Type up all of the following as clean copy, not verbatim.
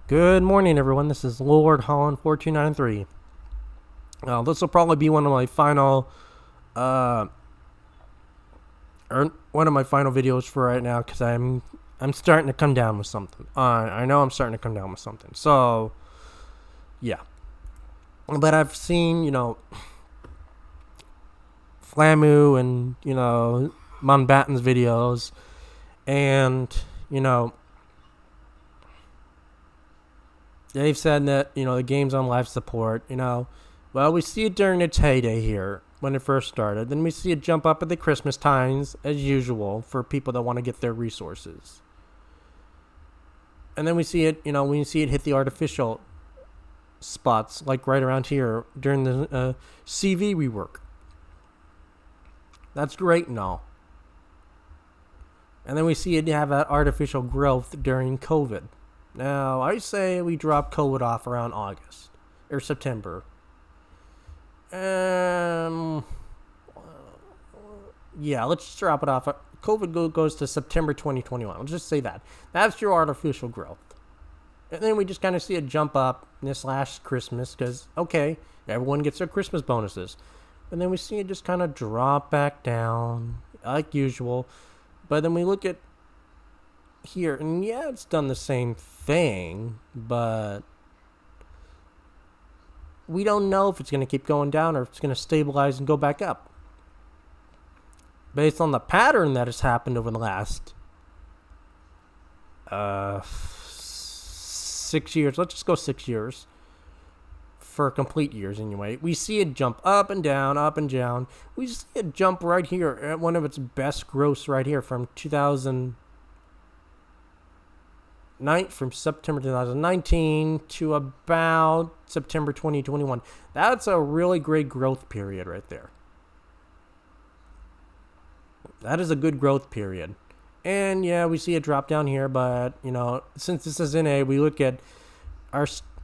Good morning, everyone. This is Lord Holland 4293. This will probably be one of my final, videos for right now because I'm starting to come down with something. I know I'm starting to come down with something. So, yeah. But I've seen, Flamu and Mountbatten's videos, and they've said that, the game's on live support, Well, we see it during its heyday here when it first started. Then we see it jump up at the Christmas times, as usual, for people that want to get their resources. And then we see it, we see it hit the artificial spots, like right around here, during the CV rework. That's great and all. And then we see it have that artificial growth during COVID. Now, I say we drop COVID off around August or September. Yeah, let's just drop it off. COVID goes to September 2021. Let's just say that. That's your artificial growth. And then we just kind of see it jump up this last Christmas because, okay, everyone gets their Christmas bonuses. And then we see it just kind of drop back down like usual. But then we look at here, and yeah, it's done the same thing, but we don't know if it's going to keep going down or if it's going to stabilize and go back up. Based on the pattern that has happened over the last 6 years, let's just go 6 years, for complete years anyway, we see it jump up and down, up and down. We see it jump right here at one of its best growths right here from from September 2019 to about September 2021. That's a really great growth period right there. That is a good growth period. And yeah, we see it drop down here, but since this is NA, we look at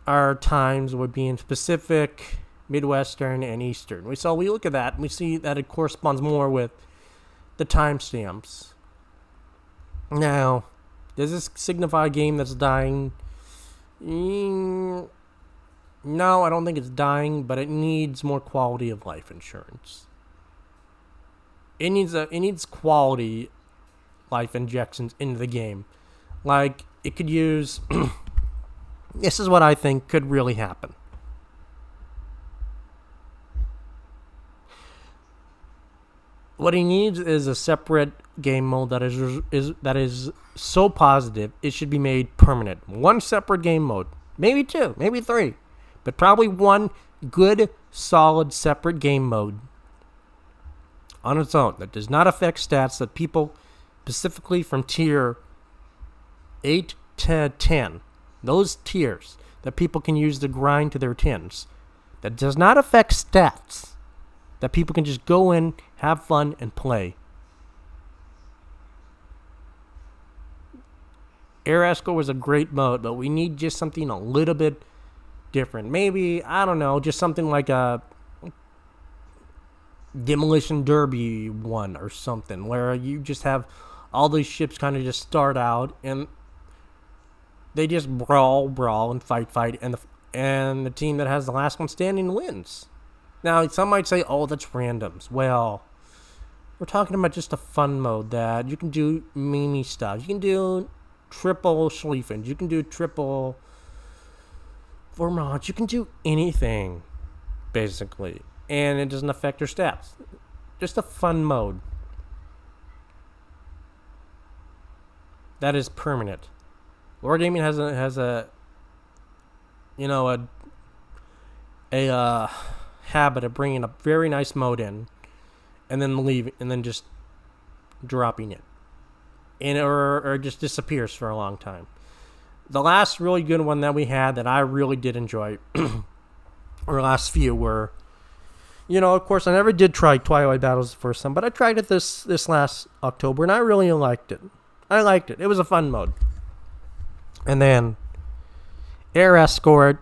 our times would be in Pacific, Midwestern, and Eastern. We look at that and we see that it corresponds more with the timestamps. Now, does this signify a game that's dying? No, I don't think it's dying, but it needs more quality of life insurance. It needs quality life injections into the game. Like, it could use this is what I think could really happen. What he needs is a separate game mode that is so positive it should be made permanent. One separate game mode, maybe two, maybe three, but probably one good, solid, separate game mode on its own that does not affect stats that people, specifically from tier 8 to 10, those tiers that people can use to grind to their 10s, that does not affect stats, that people can just go in, have fun, and play. Air Escort was a great mode, but we need just something a little bit different. Maybe, I don't know, just something like a Demolition Derby one or something, where you just have all these ships kind of just start out, and they just brawl, and fight, and the team that has the last one standing wins. Now, some might say, oh, that's randoms. Well, we're talking about just a fun mode that you can do mini stuff. You can do triple Schlieffens. You can do triple Vermont. You can do anything, basically. And it doesn't affect your stats. Just a fun mode that is permanent. Wargaming has a habit of bringing a very nice mode in, and then leaving, and then just dropping it, and or just disappears for a long time. The last really good one that we had that I really did enjoy, or last few were, of course, I never did try Twilight Battles the first time, but I tried it this last October, and I really liked it. It was a fun mode. And then Air Escort,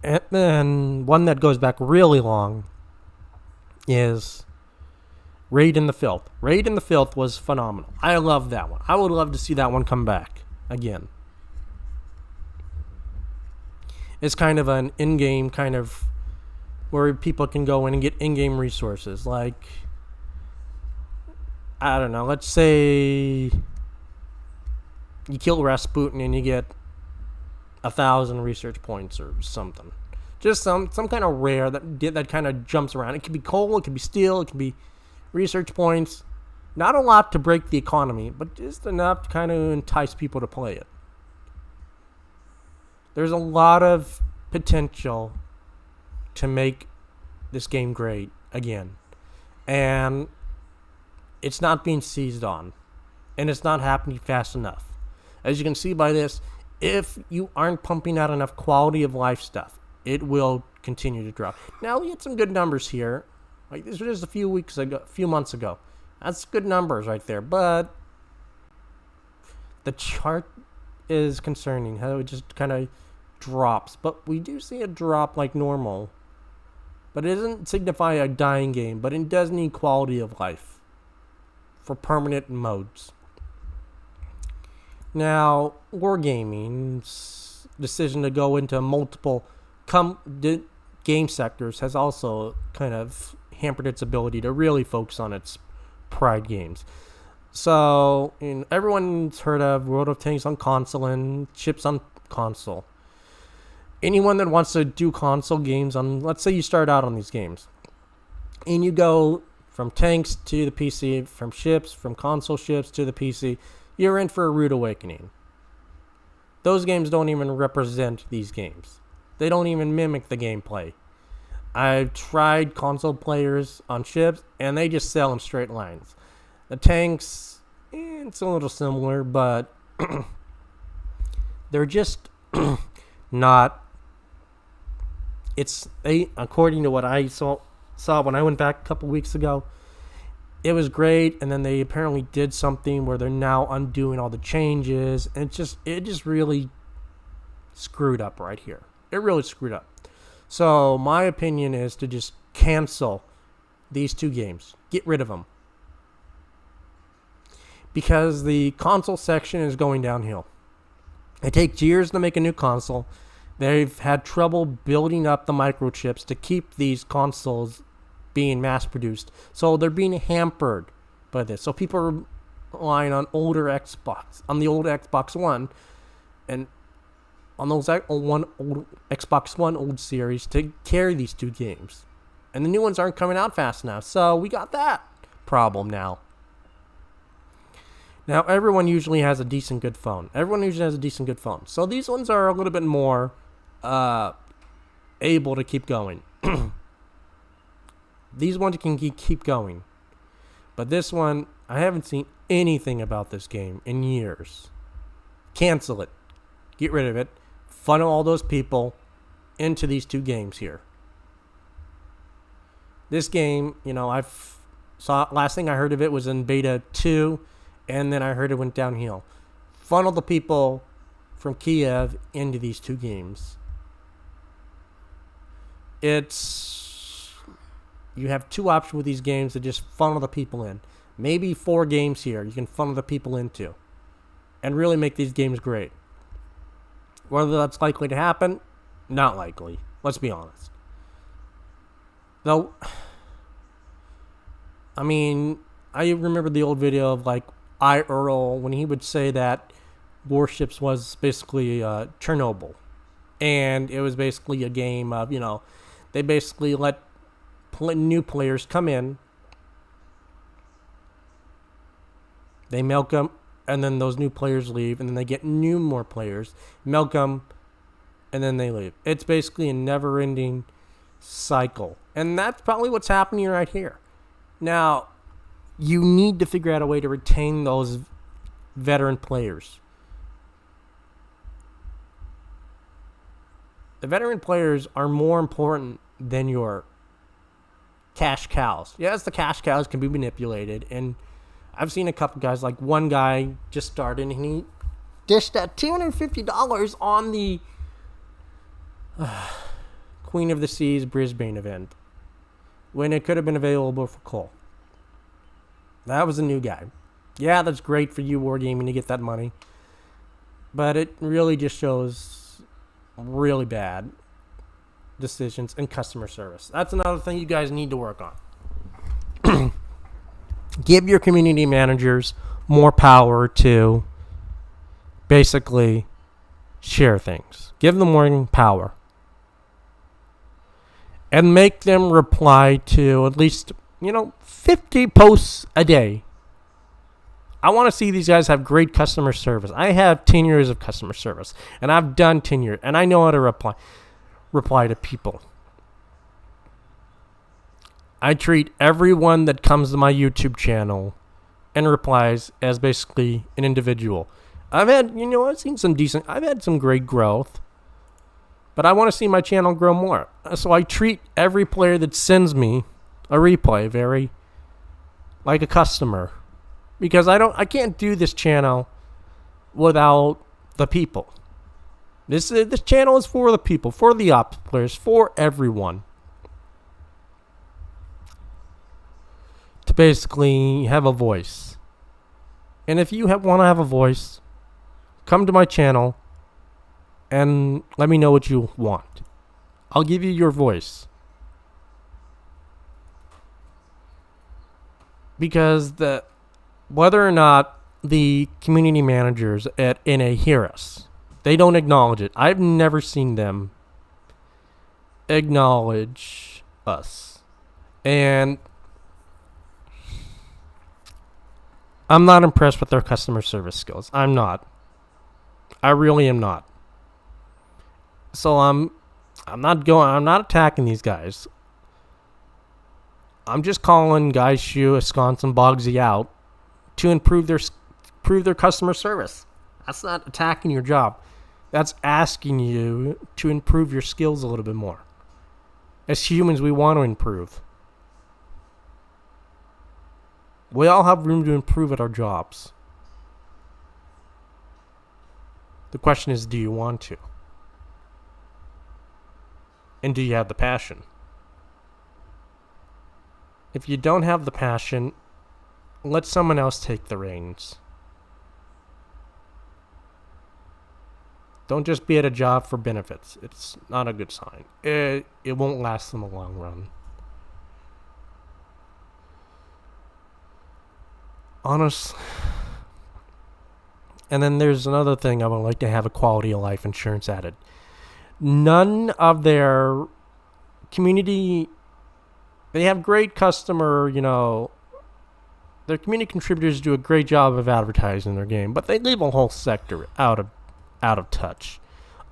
and then one that goes back really long is Raid in the Filth. Raid in the Filth was phenomenal. I love that one. I would love to see that one come back again. is kind of an in-game kind of where people can go in and get in-game resources. Like, I don't know, let's say you kill Rasputin and you get 1,000 research points or something. Just some kind of rare that kind of jumps around. It could be coal, it could be steel, it could be research points. Not a lot to break the economy, but just enough to kind of entice people to play it. There's a lot of potential to make this game great again. And it's not being seized on. And it's not happening fast enough. As you can see by this, if you aren't pumping out enough quality of life stuff, it will continue to drop. Now, we had some good numbers here. Like, this was just a few months ago. That's good numbers right there. But the chart is concerning. How it just kind of drops. But we do see a drop like normal. But it doesn't signify a dying game. But it does need quality of life for permanent modes. Now, Wargaming's decision to go into multiple game sectors has also kind of hampered its ability to really focus on its pride games. So, everyone's heard of World of Tanks on console and ships on console. Anyone that wants to do console games let's say you start out on these games, and you go from tanks to the PC, from console ships to the PC, you're in for a rude awakening. Those games don't even represent these games. They don't even mimic the gameplay. I've tried console players on ships, and they just sell in straight lines. The tanks, it's a little similar, but they're just not. According to what I saw when I went back a couple weeks ago, it was great, and then they apparently did something where they're now undoing all the changes, and it just really screwed up right here. It really screwed up. So my opinion is to just cancel these two games. Get rid of them. Because the console section is going downhill. It takes years to make a new console. They've had trouble building up the microchips to keep these consoles being mass-produced. So they're being hampered by this. So people are relying on the old Xbox One, and on those old Xbox One old series to carry these two games. And the new ones aren't coming out fast enough. So we got that problem now. Now, everyone usually has a decent good phone. So these ones are a little bit more able to keep going. These ones can keep going. But this one, I haven't seen anything about this game in years. Cancel it. Get rid of it. Funnel all those people into these two games here. This game, last thing I heard of it was in beta 2, and then I heard it went downhill. Funnel the people from Kiev into these two games. You have two options with these games to just funnel the people in. Maybe 4 games here you can funnel the people into and really make these games great. Whether that's likely to happen, not likely. Let's be honest. Though, I remember the old video of iEarl when he would say that Warships was basically Chernobyl. And it was basically a game of, they basically let new players come in. They milk them, and then those new players leave, and then they get more players, milk them, and then they leave. It's basically a never-ending cycle. And that's probably what's happening right here. Now, you need to figure out a way to retain those veteran players. The veteran players are more important than your cash cows. Yes, the cash cows can be manipulated, and I've seen a couple guys, like one guy just started, and he dished at $250 on the Queen of the Seas Brisbane event, when it could have been available for Cole. That was a new guy. Yeah, that's great for you, Wargaming, to get that money, but it really just shows really bad decisions in customer service. That's another thing you guys need to work on. Give your community managers more power to basically share things. Give them more power. And make them reply to at least, 50 posts a day. I want to see these guys have great customer service. I have 10 years of customer service, and I've done 10 years, and I know how to reply to people. I treat everyone that comes to my YouTube channel and replies as basically an individual. I've had some great growth, but I want to see my channel grow more. So I treat every player that sends me a replay very like a customer, because I can't do this channel without the people. This channel is for the people, for the ops players, for everyone. To basically have a voice. And if you want to have a voice, come to my channel and let me know what you want. I'll give you your voice. Because whether or not the community managers at NA hear us, they don't acknowledge it. I've never seen them acknowledge us. And I'm not impressed with their customer service skills. I'm not. I really am not. So I'm not attacking these guys. I'm just calling Guy Shu, Wisconsin, Bogsy out to improve their customer service. That's not attacking your job. That's asking you to improve your skills a little bit more. As humans, we want to improve. We all have room to improve at our jobs. The question is, do you want to? And do you have the passion? If you don't have the passion, let someone else take the reins. Don't just be at a job for benefits. It's not a good sign. It won't last in the long run. Honest. And then there's another thing I would like to have: a quality of life insurance added. None of their community, they have great customer, their community contributors do a great job of advertising their game, but they leave a whole sector out of touch.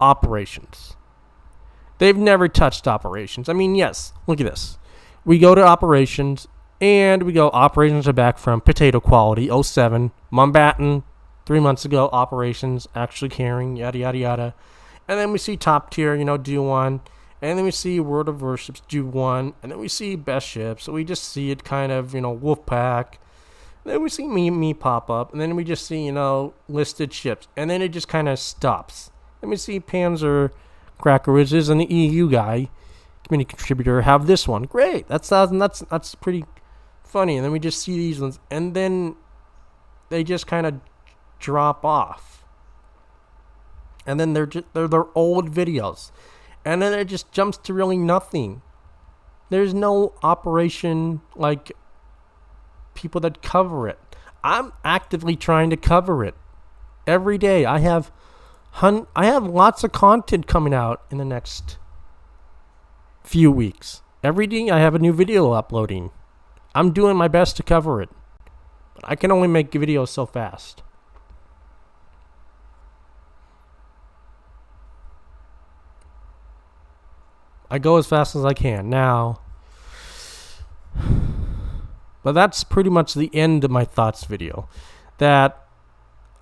Operations. They've never touched operations. I mean, yes, look at this. We go to operations, and we go, operations are back from potato quality, 07. Mumbatten, 3 months ago, operations actually carrying, yada, yada, yada. And then we see top tier, do one. And then we see World of Warships do one. And then we see best ships. So we just see it kind of, Wolfpack. Then we see me pop up. And then we just see, listed ships. And then it just kind of stops. Then we see Panzer Cracker, which is an EU guy, community contributor, have this one. Great. That's pretty funny. And then we just see these ones. And then they just kind of drop off. And then they're old videos. And then it just jumps to really nothing. There's no operation like people that cover it. I'm actively trying to cover it every day. I have lots of content coming out in the next few weeks. Every day I have a new video uploading. I'm doing my best to cover it. But I can only make videos so fast. I go as fast as I can now. But that's pretty much the end of my thoughts video. That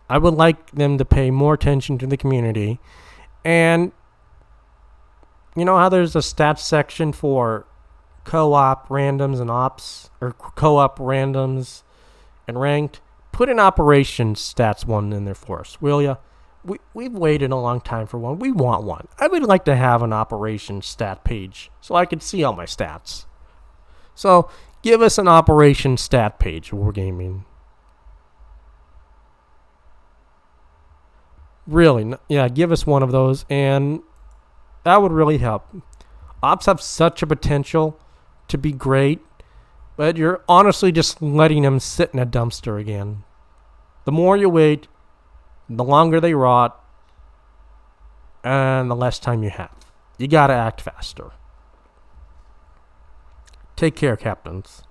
I would like them to pay more attention to the community. And you know how there's a stats section for co-op randoms and ops, or co-op randoms and ranked? Put an operations stats one in there for us, will ya? We've waited a long time for one. We want one. I would like to have an operations stat page so I could see all my stats. So give us an operations stat page, Wargaming. Really, yeah, give us one of those. And That would really help. Ops have such a potential to be great, but you're honestly just letting them sit in a dumpster again. The more you wait, the longer they rot, and the less time you have. You gotta act faster. Take care, captains.